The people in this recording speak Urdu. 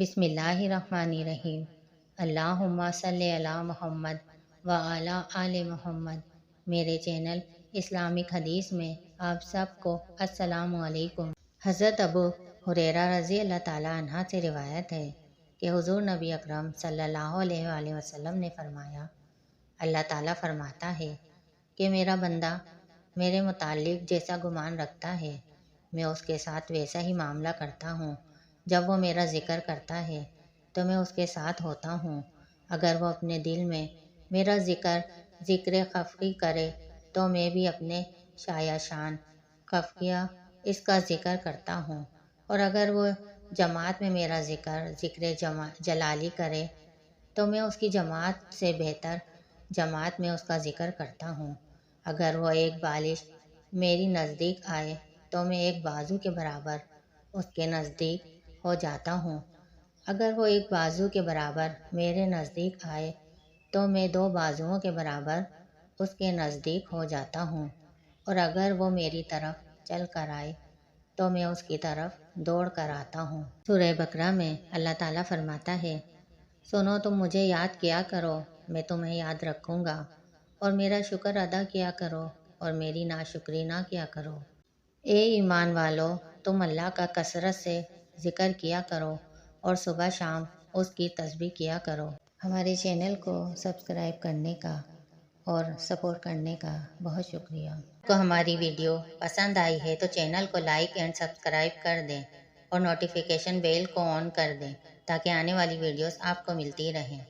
بسم اللہ الرحمن الرحیم۔ اللہم صلی علی محمد وعلی آل محمد۔ میرے چینل اسلامک حدیث میں آپ سب کو السلام علیکم۔ حضرت ابو ہریرہ رضی اللہ تعالیٰ عنہ سے روایت ہے کہ حضور نبی اکرم صلی اللہ علیہ وآلہ وسلم نے فرمایا، اللہ تعالیٰ فرماتا ہے کہ میرا بندہ میرے متعلق جیسا گمان رکھتا ہے میں اس کے ساتھ ویسا ہی معاملہ کرتا ہوں۔ جب وہ میرا ذکر کرتا ہے تو میں اس کے ساتھ ہوتا ہوں۔ اگر وہ اپنے دل میں میرا ذکر خفی کرے تو میں بھی اپنے شایع شان خفیہ اس کا ذکر کرتا ہوں، اور اگر وہ جماعت میں میرا ذکر جلالی کرے تو میں اس کی جماعت سے بہتر جماعت میں اس کا ذکر کرتا ہوں۔ اگر وہ ایک بالش میری نزدیک آئے تو میں ایک بازو کے برابر اس کے نزدیک ہو جاتا ہوں۔ اگر وہ ایک بازو کے برابر میرے نزدیک آئے تو میں 2 بازوؤں کے برابر اس کے نزدیک ہو جاتا ہوں، اور اگر وہ میری طرف چل کر آئے تو میں اس کی طرف دوڑ کر آتا ہوں۔ سورہ بقرہ میں اللہ تعالیٰ فرماتا ہے، سنو تم مجھے یاد کیا کرو، میں تمہیں یاد رکھوں گا، اور میرا شکر ادا کیا کرو اور میری ناشکری نہ کیا کرو۔ اے ایمان والو، تم اللہ کا کثرت سے ذکر کیا کرو اور صبح شام اس کی تسبیح کیا کرو۔ ہمارے چینل کو سبسکرائب کرنے کا اور سپورٹ کرنے کا بہت شکریہ۔ آپ کو ہماری ویڈیو پسند آئی ہے تو چینل کو لائک اینڈ سبسکرائب کر دیں اور نوٹیفیکیشن بیل کو آن کر دیں تاکہ آنے والی ویڈیوز آپ کو ملتی رہیں۔